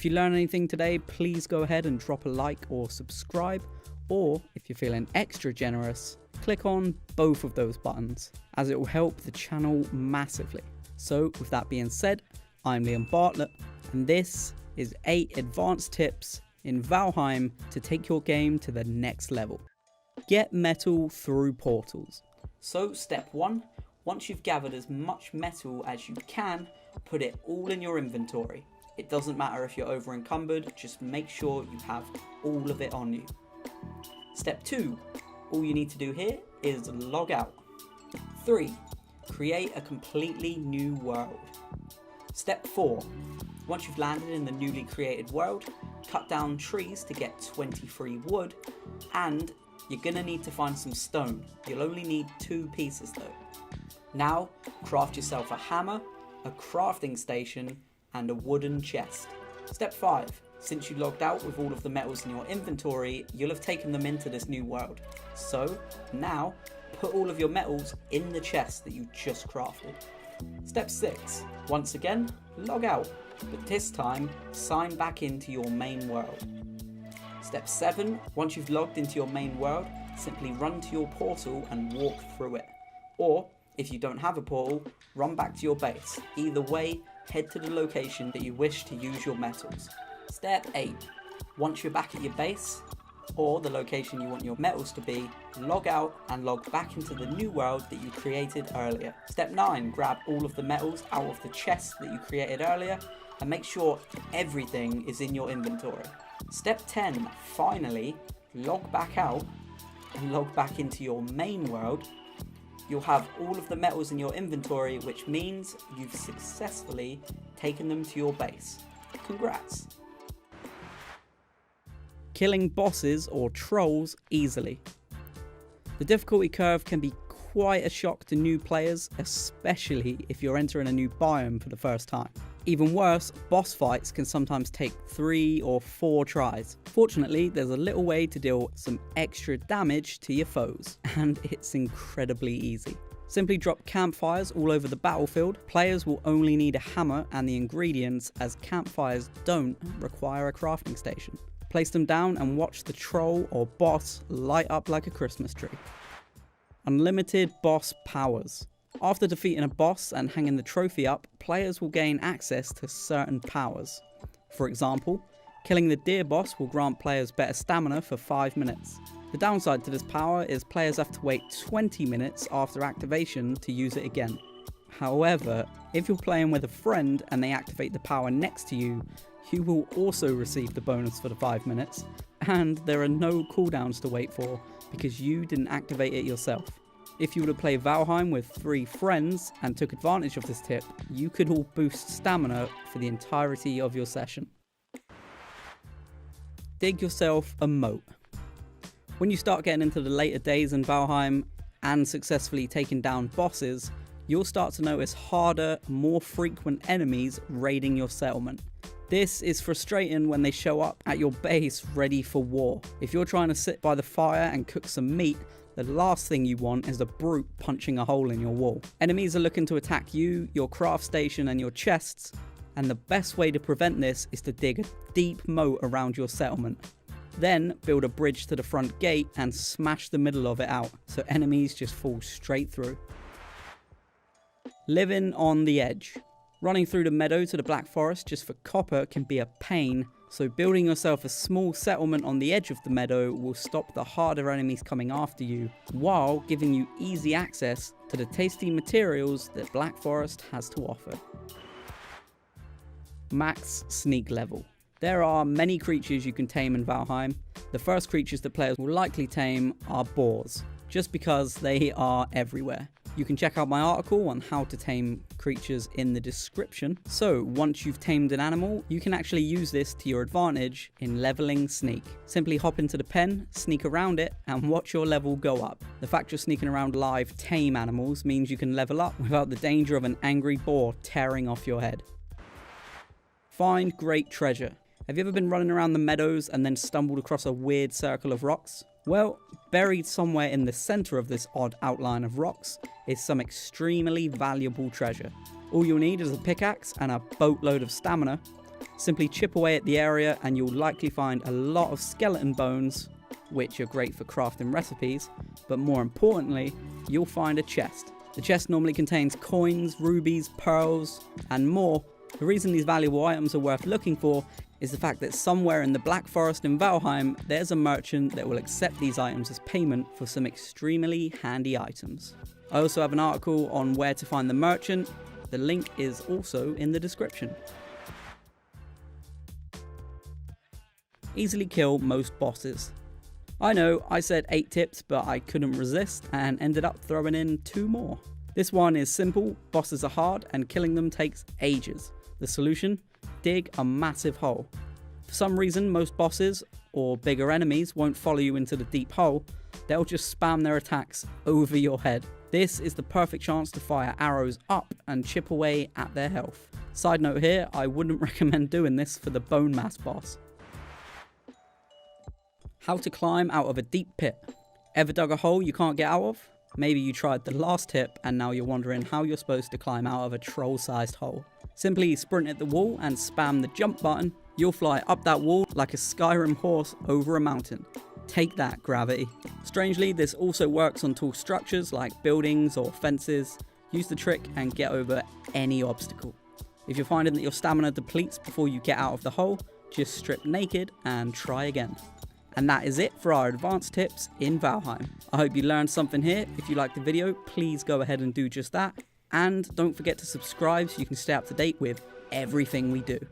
If you learn anything today, please go ahead and drop a like or subscribe, or if you're feeling extra generous, click on both of those buttons, as it will help the channel massively. So with that being said, I'm Liam Bartlett, and this is 8 advanced tips in Valheim to take your game to the next level. Get metal through portals. So step 1, once you've gathered as much metal as you can, put it all in your inventory. It doesn't matter if you're over encumbered, just make sure you have all of it on you. Step 2, all you need to do here is log out. 3, create a completely new world. Step 4, once you've landed in the newly created world, cut down trees to get 23 wood, and you're gonna need to find some stone. You'll only need 2 pieces though. Now, craft yourself a hammer, a crafting station, and a wooden chest. Step 5, since you logged out with all of the metals in your inventory, you'll have taken them into this new world. So now, put all of your metals in the chest that you just crafted. Step 6, once again, log out, but this time, sign back into your main world. Step 7, once you've logged into your main world, simply run to your portal and walk through it. Or, if you don't have a portal, run back to your base. Either way, head to the location that you wish to use your metals. Step 8, once you're back at your base, or the location you want your metals to be, log out and log back into the new world that you created earlier. Step 9, grab all of the metals out of the chest that you created earlier, and make sure everything is in your inventory. Step 10, finally, log back out and log back into your main world. You'll have all of the metals in your inventory, which means you've successfully taken them to your base. Congrats! Killing bosses or trolls easily. The difficulty curve can be quite a shock to new players, especially if you're entering a new biome for the first time. Even worse, boss fights can sometimes take 3 or 4 tries. Fortunately, there's a little way to deal some extra damage to your foes, and it's incredibly easy. Simply drop campfires all over the battlefield. Players will only need a hammer and the ingredients, as campfires don't require a crafting station. Place them down and watch the troll or boss light up like a Christmas tree. Unlimited boss powers. After defeating a boss and hanging the trophy up, players will gain access to certain powers. For example, killing the deer boss will grant players better stamina for 5 minutes. The downside to this power is players have to wait 20 minutes after activation to use it again. However, if you're playing with a friend and they activate the power next to you, you will also receive the bonus for the 5 minutes, and there are no cooldowns to wait for because you didn't activate it yourself. If you were to play Valheim with 3 friends and took advantage of this tip, you could all boost stamina for the entirety of your session. Dig yourself a moat. When you start getting into the later days in Valheim and successfully taking down bosses, you'll start to notice harder, more frequent enemies raiding your settlement. This is frustrating when they show up at your base ready for war. If you're trying to sit by the fire and cook some meat, the last thing you want is a brute punching a hole in your wall. Enemies are looking to attack you, your craft station and your chests, and the best way to prevent this is to dig a deep moat around your settlement. Then build a bridge to the front gate and smash the middle of it out so enemies just fall straight through. Living on the edge. Running through the meadow to the Black Forest just for copper can be a pain, so building yourself a small settlement on the edge of the meadow will stop the harder enemies coming after you, while giving you easy access to the tasty materials that Black Forest has to offer. Max sneak level. There are many creatures you can tame in Valheim. The first creatures that players will likely tame are boars, just because they are everywhere. You can check out my article on how to tame creatures in the description. So once you've tamed an animal, you can actually use this to your advantage in leveling sneak. Simply hop into the pen, sneak around it, and watch your level go up. The fact you're sneaking around live tame animals means you can level up without the danger of an angry boar tearing off your head. Find great treasure. Have you ever been running around the meadows and then stumbled across a weird circle of rocks? Well, buried somewhere in the center of this odd outline of rocks is some extremely valuable treasure. All you'll need is a pickaxe and a boatload of stamina, Simply chip away at the area and you'll likely find a lot of skeleton bones, which are great for crafting recipes, but more importantly, you'll find a chest. The chest normally contains coins, rubies, pearls, and more. The reason these valuable items are worth looking for is the fact that somewhere in the Black Forest in Valheim, there's a merchant that will accept these items as payment for some extremely handy items. I also have an article on where to find the merchant. The link is also in the description. Easily kill most bosses. I know, I said 8 tips, but I couldn't resist and ended up throwing in 2 more. This one is simple, bosses are hard, and killing them takes ages. The solution? Dig a massive hole. For some reason, most bosses, or bigger enemies, won't follow you into the deep hole. They'll just spam their attacks over your head. This is the perfect chance to fire arrows up and chip away at their health. Side note here, I wouldn't recommend doing this for the bone mass boss. How to climb out of a deep pit. Ever dug a hole you can't get out of? Maybe you tried the last tip and now you're wondering how you're supposed to climb out of a troll-sized hole. Simply sprint at the wall and spam the jump button. You'll fly up that wall like a Skyrim horse over a mountain. Take that, gravity. Strangely, this also works on tall structures like buildings or fences. Use the trick and get over any obstacle. If you're finding that your stamina depletes before you get out of the hole, just strip naked and try again. And that is it for our advanced tips in Valheim. I hope you learned something here. If you liked the video, please go ahead and do just that. And don't forget to subscribe so you can stay up to date with everything we do.